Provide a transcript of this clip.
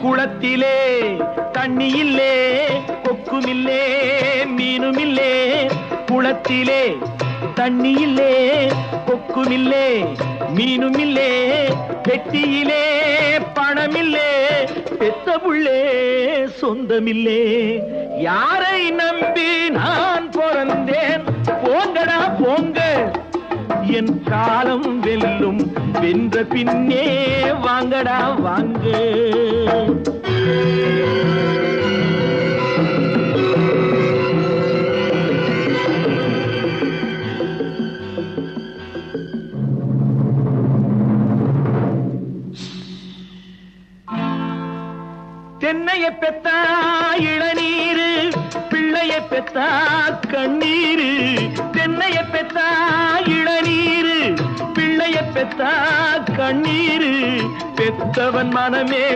குளத்திலே தண்ணி இல்லே கொக்குமில்லே மீனுமில்லே குளத்திலே தண்ணி இல்லே கொக்குமில்லே மீனுமில்லே பெட்டியிலே பணமில்லே பெத்த புள்ளே சொந்தமில்லே யாரை நம்பி நான் பிறந்தேன் போங்கடா போங்க என் காலம் வெல்லும் வென்ற பின்னே வாங்கடா வாங்க தென்னைய பெத்தா இளநீரு பிள்ளைய பெத்தா கண்ணீரு தென்னைய பெத்தா இளநீரு பிள்ளைய பெத்தா கண்ணீரு பெத்தவன் மனமே